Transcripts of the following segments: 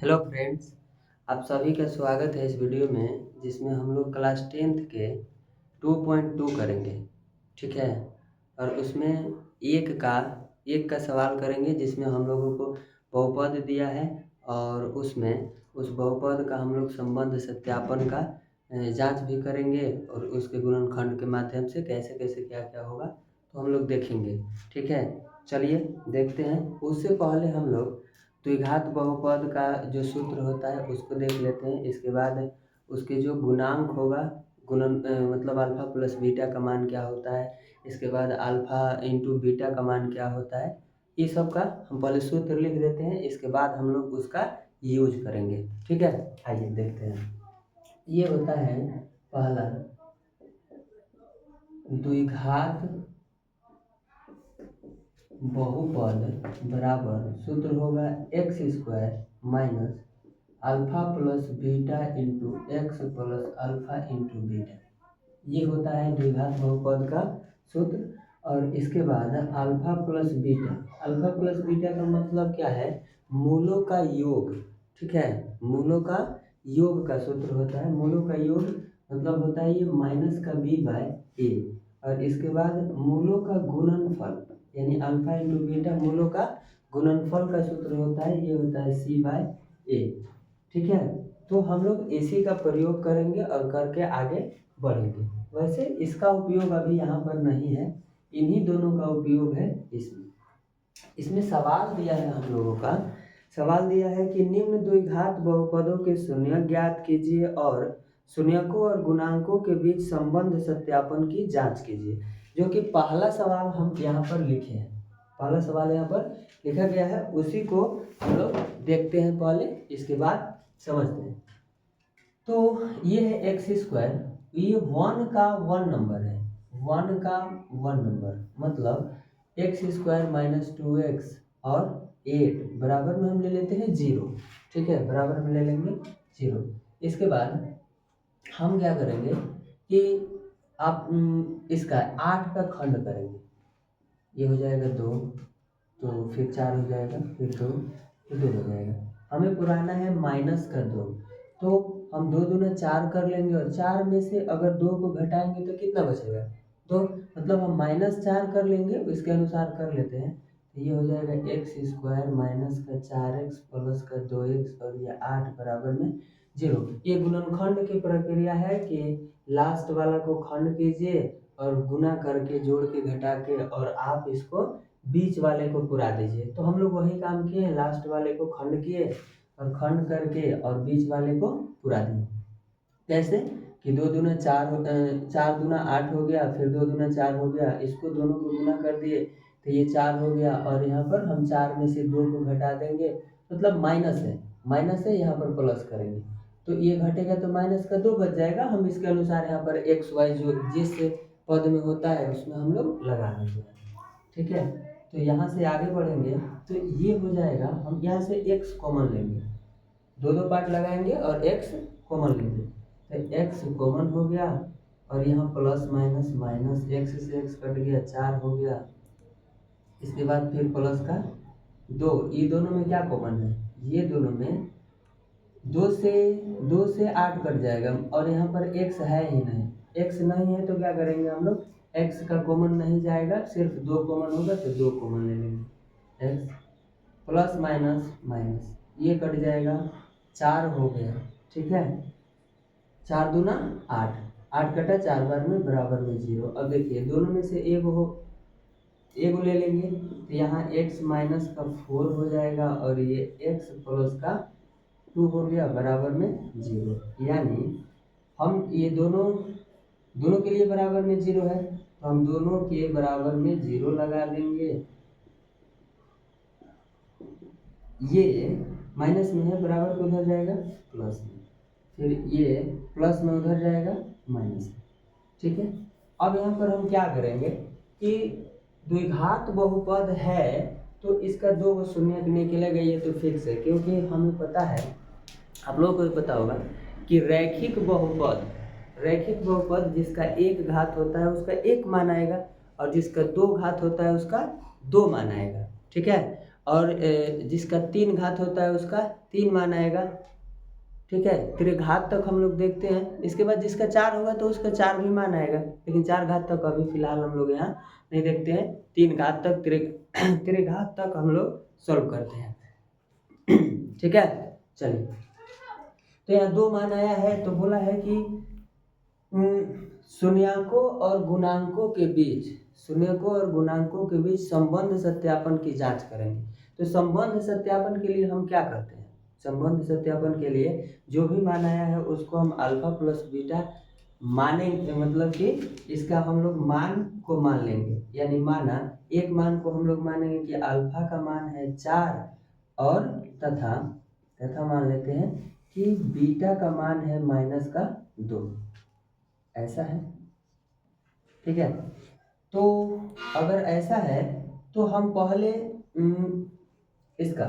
Hello friends, आप सभी का स्वागत है इस वीडियो में जिसमें हम लोग क्लास 10th के 2.2 करेंगे। ठीक है। और उसमें एक का सवाल करेंगे जिसमें हम लोगों को बहुपद दिया है और उसमें उस बहुपद का हम लोग संबंध सत्यापन का जांच भी करेंगे और उसके गुणनखंड के माध्यम से कैसे कैसे क्या क्या होगा तो हम लोग देखेंगे। ठीक है, चलिए देखते हैं। उससे पहले हम लोग द्विघात बहुपद का जो सूत्र होता है उसको देख लेते हैं। इसके बाद उसके जो गुणांक होगा, मतलब अल्फ़ा प्लस बीटा का मान क्या होता है, इसके बाद अल्फ़ा इंटू बीटा का मान क्या होता है, ये सब का हम पहले सूत्र लिख देते हैं। इसके बाद हम लोग उसका यूज करेंगे। ठीक है, आइए देखते हैं। ये होता है पहला द्विघात बहुपद बराबर सूत्र होगा x square minus alpha plus beta into x plus alpha into beta. ये होता है द्विघात बहुपद का सूत्र। और इसके बाद अल्फा प्लस बीटा का मतलब क्या है, मूलों का योग। ठीक है, मूलों का योग का सूत्र होता है। मूलों का योग मतलब होता है ये माइनस का बी बाय ए। और इसके बाद मूलों का गुणनफल यानी अल्फा इंटू बीटा, मूलों का गुणनफल का सूत्र होता है, ये होता है सी बाय ए। ठीक है, तो हम लोग इसी का प्रयोग करेंगे और करके आगे बढ़ेंगे। वैसे इसका उपयोग अभी यहाँ पर नहीं है, इन्हीं दोनों का उपयोग है इसमें। इसमें सवाल दिया है हम लोगों का, सवाल दिया है कि निम्न द्विघात बहुपदों के शून्यक ज्ञात कीजिए और शून्यकों और गुणांकों के बीच संबंध सत्यापन की जांच कीजिए। जो कि पहला सवाल हम यहाँ पर लिखे हैं, पहला सवाल यहाँ पर लिखा गया है, उसी को हम लोग देखते हैं पहले, इसके बाद समझते हैं। तो ये है एक्स स्क्वायर, ये वन का वन नंबर है, वन का वन नंबर मतलब एक्स स्क्वायर माइनस 2x और 8 बराबर में हम ले लेते हैं 0। ठीक है, बराबर में ले लेंगे 0। इसके बाद हम क्या करेंगे कि आप इसका 8 का खंड करेंगे। ये हो जाएगा 2, तो फिर 4 हो जाएगा, फिर 2, फिर 2 हो जाएगा। हमें पुराना है माइनस का 2, तो हम 2 दूना 4 कर लेंगे और 4 में से अगर 2 को घटाएंगे तो कितना बचेगा, तो मतलब हम -4 कर लेंगे, इसके अनुसार कर लेते हैं। तो ये हो जाएगा एक्स स्क्वायर माइनस का 4x प्लस का 2x और ये 8 बराबर में 0। ये गुणनखंड की प्रक्रिया है कि लास्ट वाला को खंड कीजिए और गुना करके जोड़ के घटा के और आप इसको बीच वाले को पूरा दीजिए। तो हम लोग वही काम किए, लास्ट वाले को खंड किए और खंड करके और बीच वाले को पूरा दिए। कैसे कि 2 दूना 4, 4 दूना 8 हो गया, फिर 2 दूना 4 हो गया, इसको दोनों को गुना कर दिए तो ये 4 हो गया और यहाँ पर हम 4 में से 2 को घटा देंगे, मतलब माइनस है यहाँ पर प्लस करेंगे तो ये घटेगा तो माइनस का 2 बच जाएगा। हम इसके अनुसार यहाँ पर एक्स वाई जो जिस पद में होता है उसमें हम लोग लगा देंगे। ठीक है, तो यहाँ से आगे बढ़ेंगे तो ये हो जाएगा, हम यहाँ से x कॉमन लेंगे, दो पार्ट लगाएंगे और x कॉमन लेंगे तो x कॉमन हो गया और यहाँ प्लस माइनस माइनस, x से x कट गया, 4 हो गया। इसके बाद फिर प्लस का 2, ये दोनों में क्या कॉमन है, ये दोनों में 2 से 8 कट जाएगा और यहाँ पर x है ही नहीं, x नहीं है तो क्या करेंगे हम लोग, x का कॉमन नहीं जाएगा, सिर्फ 2 कॉमन होगा तो 2 कॉमन ले लेंगे। x प्लस माइनस माइनस, ये कट जाएगा, 4 हो गया। ठीक है, 4 दूना 8, 8 कटा 4 बार में बराबर में 0। अब देखिए दोनों में से एक ले लेंगे तो यहाँ x माइनस का 4 हो जाएगा और ये x प्लस का 2 हो गया बराबर में 0। यानी हम ये दोनों के लिए बराबर में 0 है तो हम दोनों के बराबर में 0 लगा देंगे। ये माइनस में है, बराबर को उधर जाएगा प्लस में, फिर ये प्लस में उधर जाएगा माइनस में। ठीक है, अब यहाँ पर हम क्या करेंगे कि द्विघात बहुपद है तो इसका 2 शून्य निकलेगा, ये तो फिक्स है क्योंकि हमें पता है, आप लोगों को भी पता होगा कि रैखिक बहुपद जिसका 1 घात होता है उसका 1 मान आएगा और जिसका 2 घात होता है उसका 2 मान आएगा। ठीक है, और जिसका 3 घात होता है उसका 3 मान आएगा। ठीक है, त्रिघात तक हम लोग देखते हैं, इसके बाद जिसका 4 होगा तो उसका 4 भी मान आएगा, लेकिन 4 घात तक अभी फिलहाल हम लोग यहाँ नहीं देखते हैं। 3 घात तक त्रिघात तक हम लोग सॉल्व करते हैं। ठीक है, चलिए, तो यहाँ 2 मान आया है, तो बोला है कि शून्याकों और गुणांकों के बीच संबंध सत्यापन की जांच करेंगे। तो संबंध सत्यापन के लिए हम क्या करते हैं? संबंध सत्यापन के लिए जो भी मान आया है उसको हम अल्फा प्लस बीटा मानेंगे, मतलब कि इसका हम लोग मान को मान लेंगे। यानी माना, एक मान को हम लोग मानेंगे कि अल्फा का मान है 4 और तथा मान लेते हैं कि बीटा का मान है -2, ऐसा है। ठीक है, तो अगर ऐसा है तो हम पहले इसका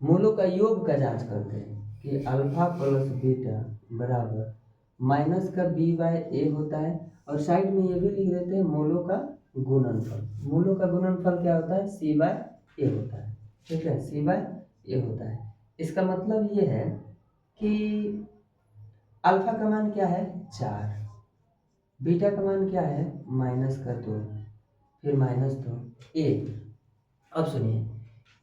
मूलों का योग का जांच करते हैं कि अल्फा प्लस बीटा बराबर माइनस का b/a होता है, और साइड में ये भी लिख देते हैं मूलों का गुणनफल। मूलों का गुणनफल क्या होता है? c/a होता है। ठीक है, c/a होता है। इसका मतलब ये है कि अल्फा का मान क्या है? 4, बीटा का मान क्या है? -2, फिर -2 a। अब सुनिए,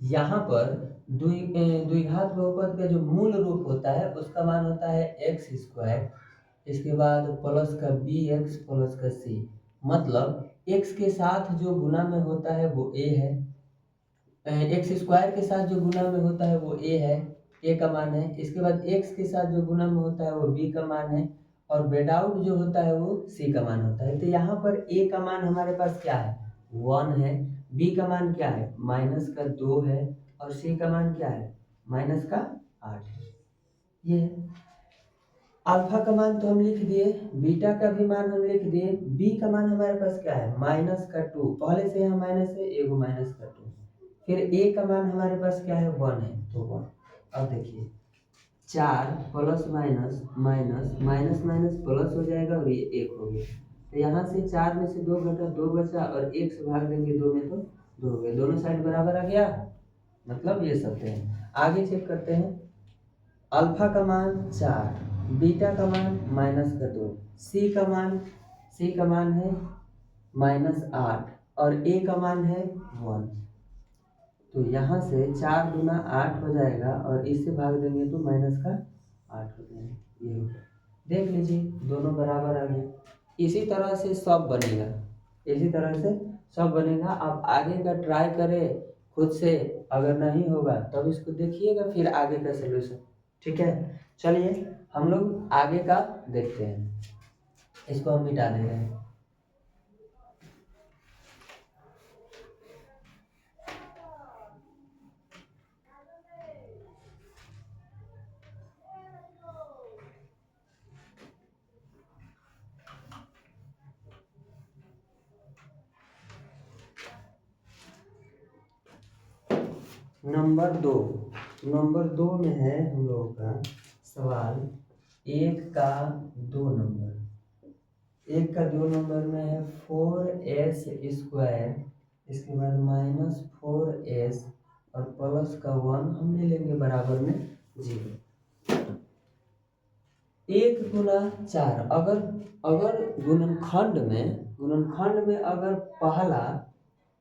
यहाँ पर द्विघात बहुपद का जो मूल रूप होता है उसका मान होता है x², इसके बाद प्लस का bx प्लस का c, मतलब x के साथ जो गुना में होता है वो a है, x² के साथ जो गुना में होता है वो a है, a का मान है। इसके बाद x के साथ जो गुना में होता है वो b का मान है, और बेडाउट जो होता है वो c का मान होता है। तो यहाँ पर a का मान हमारे पास क्या है? 1 है, b का मान क्या है? -2 है, और c का मान क्या है? -8 है। ये है। अल्फा का मान तो हम लिख दिए, बीटा का भी मान हम लिख दिए, b का मान हमारे पास क्या है? -2, पहले से यहाँ माइनस है, एगो -2। फिर a का मान हमारे पास क्या है? 1 है, तो 1। अब देखिए, 4 plus minus minus minus minus plus हो जाएगा, और ये 1 हो गया। तो यहाँ से 4 में से 2 घटा, 2 बचा, और 1 से भाग देंगे 2 में तो 2 हो गए, दोनों साइड बराबर आ गया, मतलब ये सत्य है। आगे चेक करते हैं, अल्फा का मान 4, बीटा का मान -2, c का मान है -8, और a का मान है 1। तो यहाँ से 4 दूना 8 हो जाएगा, और इससे भाग देंगे तो -8 हो जाएगा। ये हो गया, देख लीजिए दोनों बराबर आ गए। इसी तरह से सब बनेगा। आप आगे का ट्राई करें खुद से, अगर नहीं होगा तब इसको देखिएगा, फिर आगे का सलूशन। ठीक है, चलिए हम लोग आगे का देखते हैं। इसको हम मिटा दे रहे हैं। नंबर 2 में है हम लोगों का सवाल 1 का 2 नंबर। 1 का 2 नंबर में है 4s², इसके बाद -4s, और प्लस का 1 हम ले लेंगे बराबर में 0। 1 गुना 4, अगर गुणनखंड में अगर पहला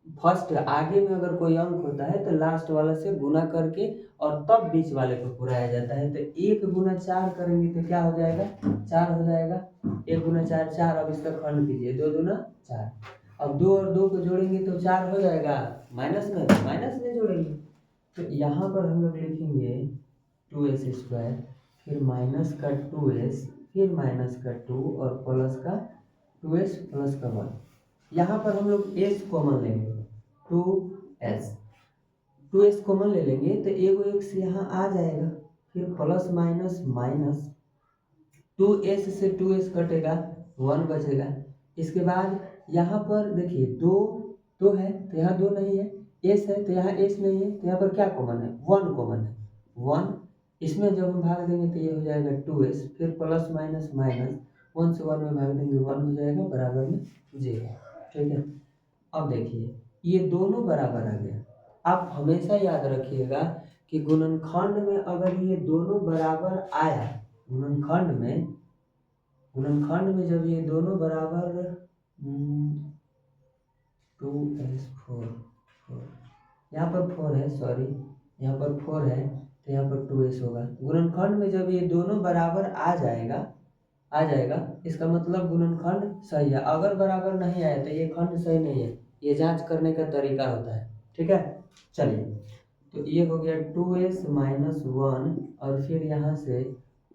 फर्स्ट आगे में अगर कोई अंक होता है तो लास्ट वाला से गुना करके और तब बीच वाले को पुराया जाता है। तो 1 गुना 4 करेंगे तो क्या हो जाएगा? 4 हो जाएगा। 1 गुना 4 4, अब इसका खंड कीजिए, 2 दूना 4। अब 2 और 2 को जोड़ेंगे तो 4 हो जाएगा, माइनस में जोड़ेंगे। तो यहाँ पर हम लोग लिखेंगे 2s², फिर माइनस का 2s, फिर माइनस का 2, और प्लस का 2s प्लस का 1। यहाँ पर हम लोग s कॉमन लेंगे, 2s कॉमन ले लेंगे तो एगो x यहाँ आ जाएगा, फिर प्लस माइनस माइनस 2s से 2s कटेगा, 1 बचेगा। इसके बाद यहाँ पर देखिए 2 है तो यहाँ 2 नहीं है, s है तो यहाँ s नहीं है, तो यहाँ पर क्या कॉमन है? 1 कॉमन है, 1। इसमें जब हम भाग देंगे तो ये हो जाएगा 2s, फिर प्लस माइनस माइनस 1 से 1 में भाग देंगे, 1 हो जाएगा बराबर में 0। ठीक है, अब देखिए ये दोनों बराबर आ गया, आप हमेशा याद रखिएगा कि गुणनखंड में अगर ये दोनों बराबर आया, गुणनखंड में जब ये दोनों बराबर 2s4 यहाँ पर 4 है, सॉरी यहाँ पर 4 है तो यहाँ पर 2s होगा। गुणनखंड में जब ये दोनों बराबर आ जाएगा इसका मतलब गुणनखंड सही है। अगर बराबर नहीं आया तो ये खंड सही नहीं है। ये जांच करने का तरीका होता है, ठीक है। चलिए, तो ये हो गया 2s माइनस 1 और फिर यहाँ से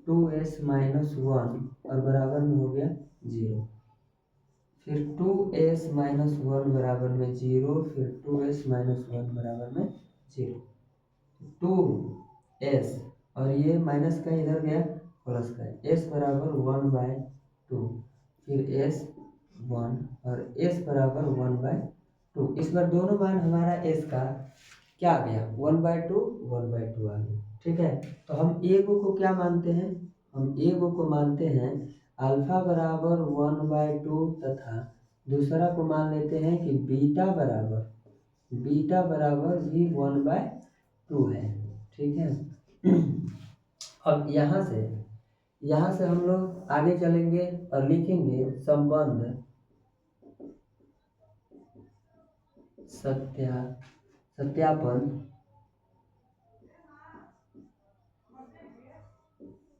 2s माइनस 1 और बराबर में हो गया 0। फिर 2s माइनस 1 बराबर में 0, फिर 2s माइनस 1 बराबर में 0। 2s और ये माइनस का इधर गया प्लस का, s बराबर 1/2, फिर s 1 और s बराबर 1/2। इस बार दोनों मान हमारा s का क्या आ गया, 1/2 आ गया, ठीक है। तो हम एक को क्या मानते हैं, हम एक को मानते हैं अल्फा बराबर 1/2 तथा दूसरा को मान लेते हैं कि बीटा बराबर भी 1/2 है, ठीक है। अब यहाँ से हम लोग आगे चलेंगे और लिखेंगे संबंध सत्यापन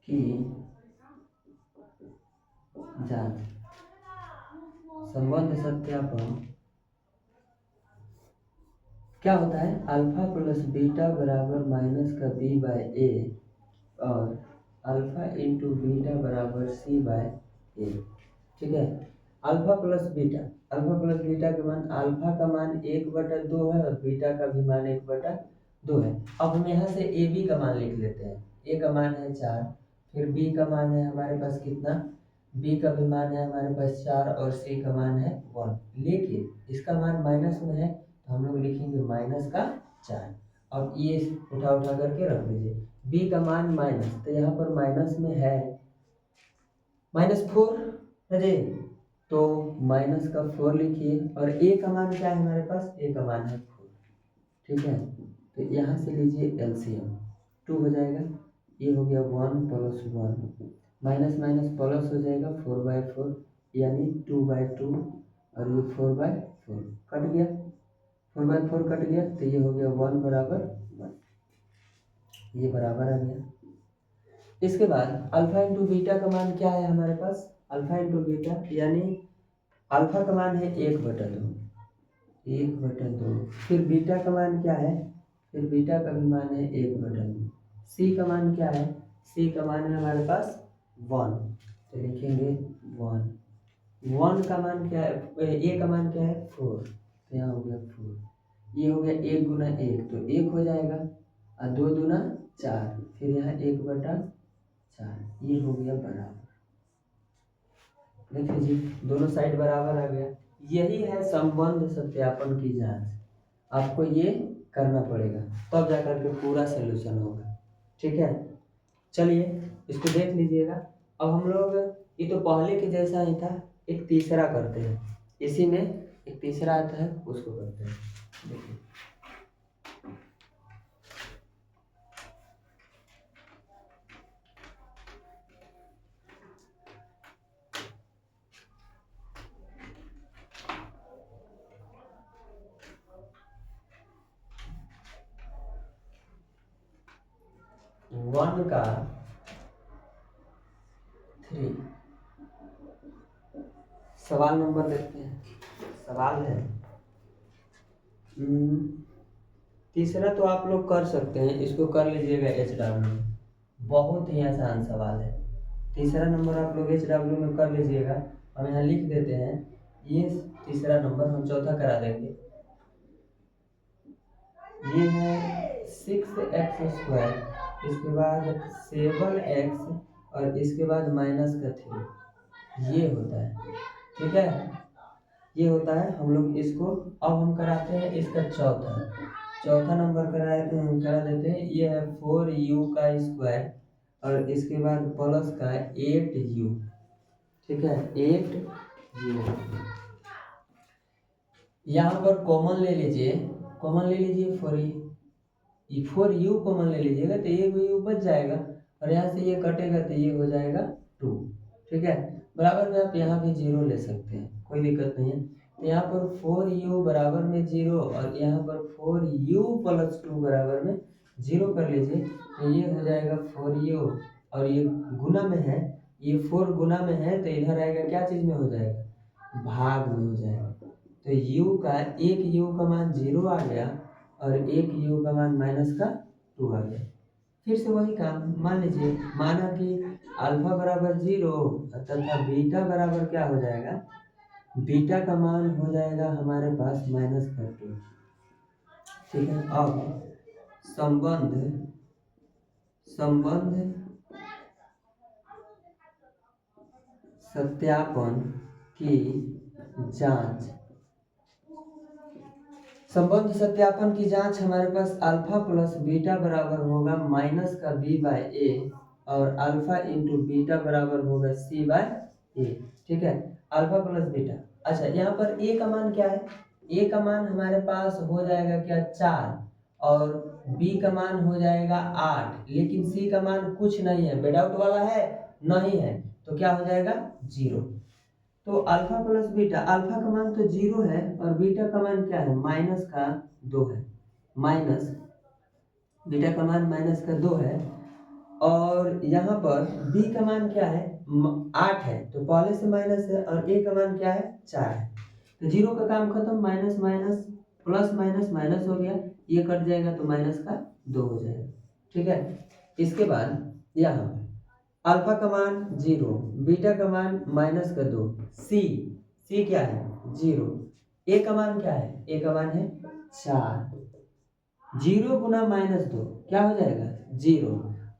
की जांच। संबंध सत्यापन क्या होता है, अल्फा प्लस बीटा बराबर माइनस का b/a और अल्फा इंटू बीटा बराबर c/a, ठीक है। अल्फा प्लस बीटा का मान, अल्फा का मान 1/2 है और बीटा का भी मान 1/2 है। अब हम यहाँ से ए बी का मान लिख लेते हैं। ए का मान है 4, फिर बी का मान है हमारे पास कितना, बी का भी मान है हमारे पास 4 और सी का मान है 1। लेकिन इसका मान माइनस में है तो हम लोग लिखेंगे माइनस का 4। अब ये उठा करके रख दीजिए। बी का मान माइनस, तो यहाँ पर माइनस में है -4 है जी, तो माइनस का 4 लिखिए। और ए का मान क्या है हमारे पास, ए का मान है 4, ठीक है। तो यहाँ से लीजिए एलसीएम, 2 हो जाएगा, ये हो गया 1 + 1, माइनस माइनस प्लस हो जाएगा 4/4 यानी 2/2 और ये 4/4 कट गया, 4/4 कट गया तो ये हो गया 1 बराबर 1, ये बराबर आ गया। इसके बाद अल्फा इंटू बीटा का मान क्या है हमारे पास, अल्फा इंटू बीटा यानी अल्फा का मान है 1/2, फिर बीटा का मान क्या है, फिर बीटा का भी मान है 1/2। सी का मान क्या है, सी का मान है हमारे पास 1, तो लिखेंगे 1 का मान क्या है, ए का मान क्या है 4, तो यहाँ हो गया 4, ये हो गया 1 गुना 1 तो 1 हो जाएगा और 2 दूना 4, फिर यहाँ 1/4, ये हो गया बराबर। देख लीजिए दोनों साइड बराबर आ गया। यही है संबंध सत्यापन की जांच। आपको ये करना पड़ेगा तब जाकर के पूरा सलूशन होगा, ठीक है। चलिए इसको देख लीजिएगा। अब हम लोग ये तो पहले के जैसा ही था, एक तीसरा करते हैं। इसी में एक तीसरा आता है, उसको करते हैं। देखिए 1 का 3 सवाल नंबर देखते हैं। सवाल है तीसरा तो आप लोग कर सकते हैं, इसको कर लीजिएगा HW, बहुत ही आसान सवाल है। तीसरा नंबर आप लोग HW में कर लीजिएगा। हम यहाँ लिख देते हैं, ये तीसरा नंबर हम चौथा करा देंगे। ये है 6x², इसके बाद 7x और इसके बाद -3, ये होता है, ठीक है। ये होता है, हम लोग इसको अब हम कराते हैं इसका चौथा नंबर करा देते हैं। ये है 4u² और इसके बाद प्लस का 8u, ठीक है, 8u। यहाँ पर कॉमन ले लीजिए, कॉमन ले लीजिए, फोर यू कॉमन ले लीजिएगा तो ये यू बच जाएगा और यहाँ से ये कटेगा तो ये हो जाएगा 2। ठीक है, बराबर में आप यहाँ भी 0 ले सकते हैं, कोई दिक्कत नहीं है। तो यहाँ पर 4u बराबर में 0 और यहाँ पर 4u प्लस 2 बराबर में 0 कर लीजिए तो ये हो जाएगा 4u और ये गुना में है, ये 4 गुना में है तो इधर आएगा क्या चीज़ में हो जाएगा, भाग में हो जाएगा। तो u का एक u का मान 0 आ गया और एक u का मान माइनस का 2 आ गया। फिर से वही काम, मान लीजिए माना कि अल्फा बराबर 0 तथा बीटा बराबर क्या हो जाएगा, बीटा का मान हो जाएगा हमारे पास माइनस का 2। ठीक है, अब संबंध सत्यापन की जांच, संबंध सत्यापन की जांच हमारे पास अल्फा प्लस बीटा बराबर होगा माइनस का b बाय ए और अल्फा इंटू बीटा बराबर होगा c बाय ए। ठीक है, अल्फा प्लस बीटा। अच्छा, यहाँ पर a का मान क्या है, a का मान हमारे पास हो जाएगा क्या 4 और b का मान हो जाएगा 8, लेकिन c का मान कुछ नहीं है, बेडाउट वाला है नहीं है, तो क्या हो जाएगा 0। तो अल्फा प्लस बीटा, अल्फा का मान तो 0 है और बीटा का मान क्या है माइनस का 2 है, माइनस बीटा का मान माइनस का 2 है और यहाँ पर b का मान क्या है 8 है, तो पहले से माइनस है और a का मान क्या है 4 है, तो 0 का काम खत्म, minus minus plus minus minus हो गया, ये कट जाएगा तो माइनस का 2 हो जाएगा। ठीक है, इसके बाद यहाँ अल्फा का मान 0, बीटा का मान माइनस का 2, सी क्या है 0, ए का मान क्या है, ए का मान है 4, 0 गुना माइनस 2 क्या हो जाएगा 0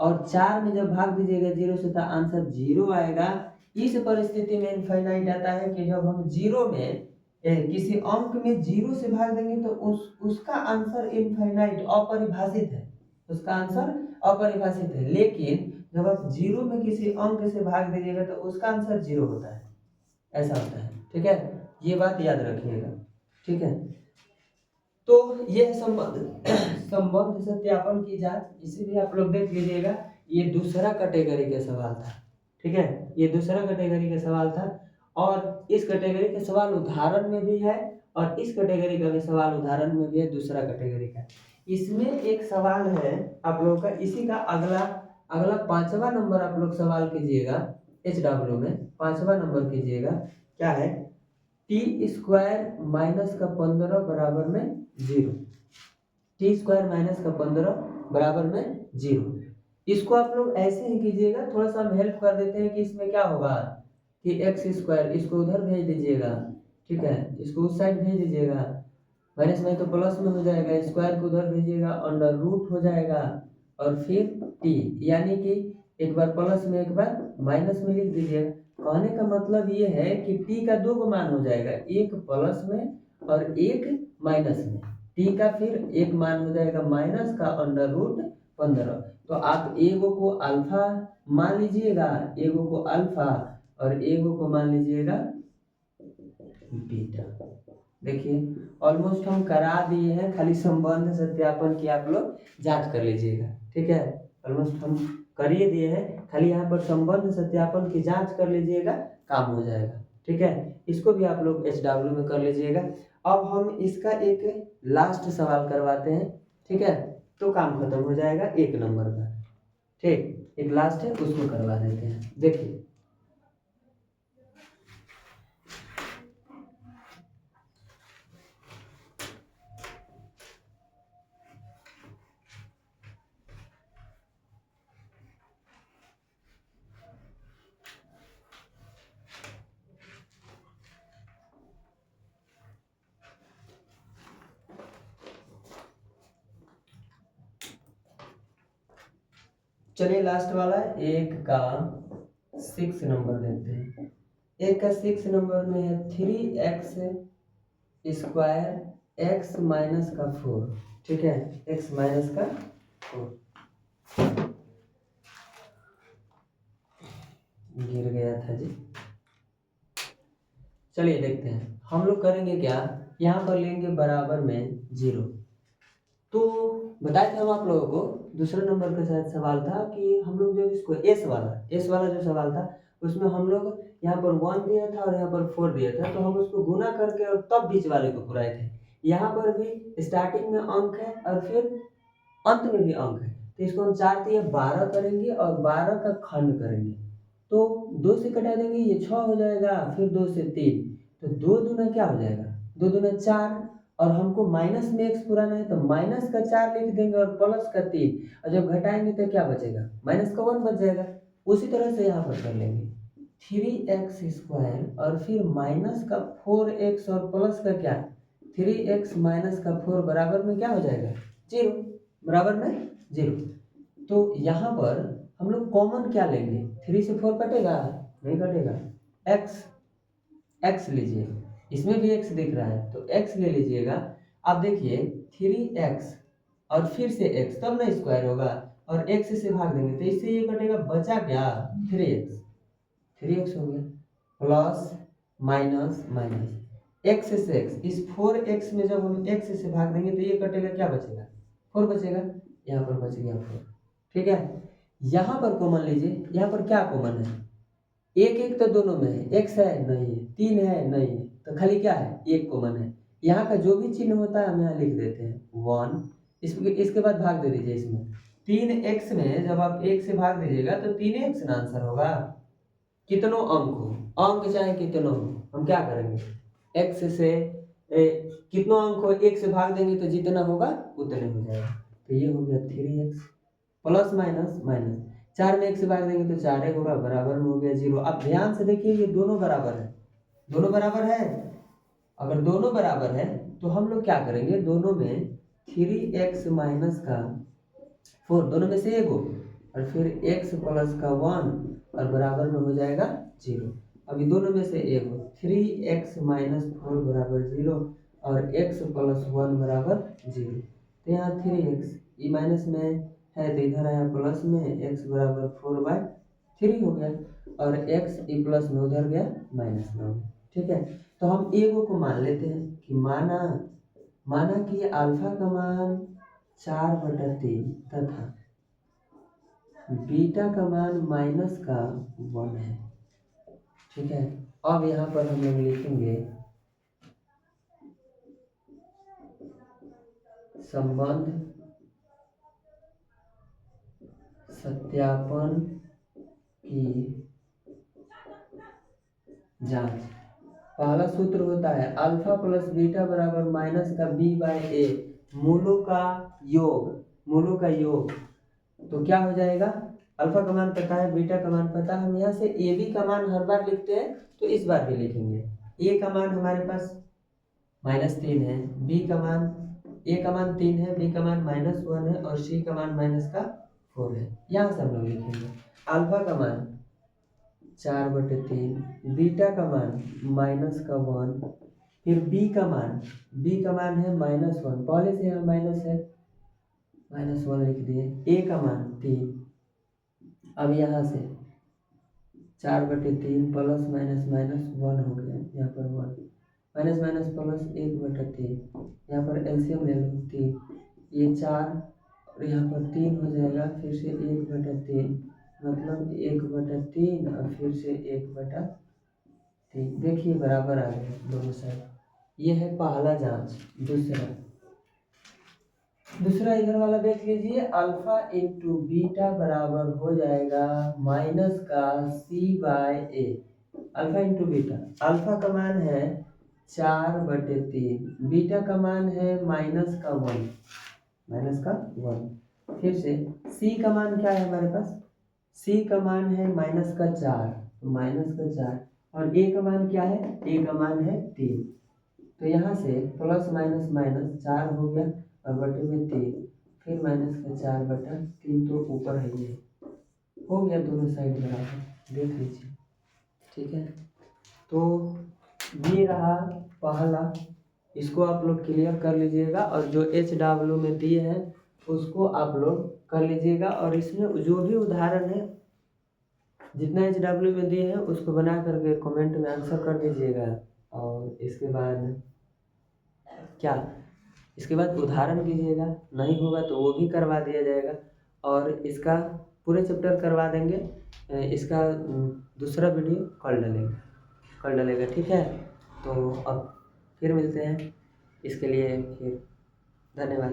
और 4 में जब भाग दीजिएगा 0 से तो आंसर 0 आएगा। इस परिस्थिति में इनफाइनाइट आता है कि जब हम 0 में किसी अंक में 0 से भाग देंगे तो उसका आंसर इनफाइनाइट अपरिभाषित है, उसका आंसर अपरिभाषित है, लेकिन जब आप 0 में किसी अंक से भाग दीजिएगा तो उसका आंसर 0 होता है, ऐसा होता है। ठीक है, ये बात याद रखिएगा। ठीक है, तो ये संबंध सत्यापन की जांच, इसे भी आप लोग देख लीजिएगा, ये दूसरा कैटेगरी का सवाल था। ठीक है, ये दूसरा कैटेगरी का सवाल था और इस कैटेगरी के सवाल उदाहरण में भी है और इस कैटेगरी का भी सवाल उदाहरण में भी है, दूसरा कैटेगरी का। इसमें एक सवाल है आप लोगों का, इसी का अगला 5वां नंबर आप लोग सवाल कीजिएगा, HW में 5वां नंबर कीजिएगा, क्या है टी स्क्वायर माइनस का 15 बराबर में 0, टी स्क्वायर माइनस का 15 बराबर में 0। इसको आप लोग ऐसे ही कीजिएगा, थोड़ा सा हम हेल्प कर देते हैं कि इसमें क्या होगा कि एक्स स्क्वायर, इसको उधर भेज दीजिएगा, ठीक है, इसको उस साइड भेज दीजिएगा, माइनस में तो प्लस में हो जाएगा, स्क्वायर को उधर भेजिएगा, अंडर रूट हो जाएगा और फिर टी, यानी कि एक बार प्लस में एक बार माइनस में लिख दीजिएगा। कहने का मतलब ये है कि टी का 2 मान हो जाएगा, एक प्लस में और एक माइनस में, टी का फिर एक मान हो जाएगा माइनस का अंडर रूट 15। तो आप एगो को अल्फा मान लीजिएगा, एगो को अल्फा और एगो को मान लीजिएगा बीटा। देखिए ऑलमोस्ट हम करा दिए हैं, खाली संबंध सत्यापन की आप लोग जांच कर लीजिएगा। ठीक है, ऑलमोस्ट हम कर ही दिए हैं, खाली यहाँ पर संबंध सत्यापन की जांच कर लीजिएगा, काम हो जाएगा। ठीक है, इसको भी आप लोग HW में कर लीजिएगा। अब हम इसका एक लास्ट सवाल करवाते हैं, ठीक है, तो काम खत्म हो जाएगा 1 नंबर का। ठीक, एक लास्ट है उसको करवा देते हैं। देखिए चलिए लास्ट वाला एक का 6 नंबर देते हैं। एक का 6 नंबर में है 3x स्क्वायर x माइनस का 4। ठीक है, x माइनस का 4 गिर गया था जी। चलिए देखते हैं हम लोग करेंगे क्या, यहाँ पर लेंगे बराबर में 0, तो बताए थे हम आप लोगों को दूसरे नंबर का शायद सवाल था कि हम लोग जो इसको एस वाला जो सवाल था उसमें हम लोग यहाँ पर 1 दिया था और यहाँ पर 4 दिया था, तो हम उसको गुना करके और तब बीच वाले को पुराए थे। यहाँ पर भी स्टार्टिंग में अंक है और फिर अंत में भी अंक है, तो इसको हम 4 दिए 12 करेंगे और 12 का खंड करेंगे। तो 2 से घटा देंगे, ये 6 हो जाएगा, फिर 2 से 3, तो 2 दूना क्या हो जाएगा, 2 दूना 4, और हमको माइनस में एक्स पुराना है तो माइनस का 4 लिख देंगे और प्लस का 3, और जब घटाएंगे तो क्या बचेगा, माइनस का 1 बच जाएगा। उसी तरह से यहाँ पर कर लेंगे 3x² और फिर माइनस का 4x और प्लस का क्या, 3x माइनस का 4 बराबर में क्या हो जाएगा, 0, बराबर में 0। तो यहाँ पर हम लोग कॉमन क्या लेंगे, 3 से 4 कटेगा, नहीं कटेगा, x लीजिए, इसमें भी x दिख रहा है तो x ले लीजिएगा। अब देखिए 3x और फिर से x, तब ना स्क्वायर होगा, और x से भाग देंगे तो इससे ये कटेगा, बचा क्या 3x हो गया, प्लस माइनस माइनस x से x, इस 4x में जब हम x से भाग देंगे तो ये कटेगा, क्या बचेगा, 4 बचेगा, यहाँ पर बच गया 4। ठीक है, यहाँ पर कॉमन लीजिए, यहाँ पर क्या कॉमन है, एक तो दोनों में है, x है नहीं है, 3 है नहीं है, तो खाली क्या है, एक कॉमन है। यहाँ का जो भी चिन्ह होता है हम यहाँ लिख देते हैं 1, इसके बाद भाग दे दीजिए इसमें, 3x में जब आप 1 से भाग दीजिएगा तो 3x ना आंसर होगा, कितनों अंक हो, अंक चाहे कितनों हो, हम क्या करेंगे, x से कितनों अंक हो 1 से भाग देंगे तो जितना होगा उतने हो जाएगा। तो ये हो गया 3x प्लस माइनस माइनस, 4 में 1 से भाग देंगे तो 4 होगा, बराबर में हो गया 0। अब ध्यान से देखिए ये दोनों बराबर है, दोनों बराबर है, अगर दोनों बराबर है तो हम लोग क्या करेंगे, दोनों में 3x माइनस का 4 दोनों में से एक हो, और फिर x प्लस का 1 और बराबर में हो जाएगा 0। अभी दोनों में से एक हो, 3x माइनस 4 बराबर 0 और x प्लस 1 बराबर 0। तो यहाँ 3x ये माइनस में है तो इधर आया प्लस में, x बराबर 4/3 हो गया, और x ई प्लस में उधर गया माइनस में हो गया। ठीक है, तो हम एगो को मान लेते हैं कि माना कि अल्फा का मान 4/3 तथा बीटा का मान माइनस का 1 है। ठीक है, अब यहाँ पर हम लोग लिखेंगे संबंध सत्यापन की जांच। पहला सूत्र होता है अल्फा प्लस बीटा बराबर माइनस का b/a, मूलों का योग। तो क्या हो जाएगा, अल्फा का मान पता है, बीटा का मान पता है, हम यहाँ से ए बी का मान हर बार लिखते हैं तो इस बार भी लिखेंगे। ए का मान हमारे पास -3 है, ए का मान 3 है, बी का मान -1 है और सी का मान -4 है। यहाँ से हम लोग लिखेंगे अल्फा का मान 4/3, बीटा का मान -1, फिर बी का मान है -1, पहले से यहाँ माइनस है, -1 लिख दिए, ए का मान 3, अब यहाँ से 4/3 प्लस माइनस माइनस 1 हो गया, यहाँ पर 1 माइनस माइनस प्लस 1/3, यहाँ पर एलसीएम ले लो 3, ये 4 और यहाँ पर 3 हो जाएगा, फिर से 1/3 मतलब 1/3 और फिर से 1/3, देखिए बराबर आ गया दोनों साइड। ये है पहला जांच। दूसरा इधर वाला देख लीजिए, अल्फा इंटू बीटा बराबर हो जाएगा माइनस का c/a। Alpha into beta, alpha का मान है 4/3, बीटा का मान है -1, फिर से c का मान क्या है हमारे पास, c का मान है -4, और a का मान क्या है, a का मान है 3, तो यहाँ से प्लस माइनस माइनस 4 हो गया और बटे में 3, फिर -4/3, तो ऊपर है ये हो गया, दोनों साइड बराबर, देख लीजिए। ठीक है, तो ये रहा पहला, इसको आप लोग क्लियर कर लीजिएगा, और जो HW में दिए हैं उसको आप लोग कर लीजिएगा, और इसमें जो भी उदाहरण है जितना HW में दिए हैं उसको बना करके कमेंट में आंसर कर दीजिएगा। और इसके बाद क्या इसके बाद उदाहरण कीजिएगा, नहीं होगा तो वो भी करवा दिया जाएगा और इसका पूरे चैप्टर करवा देंगे। इसका दूसरा वीडियो कल डलेगा, ठीक है। तो अब फिर मिलते हैं, इसके लिए फिर धन्यवाद।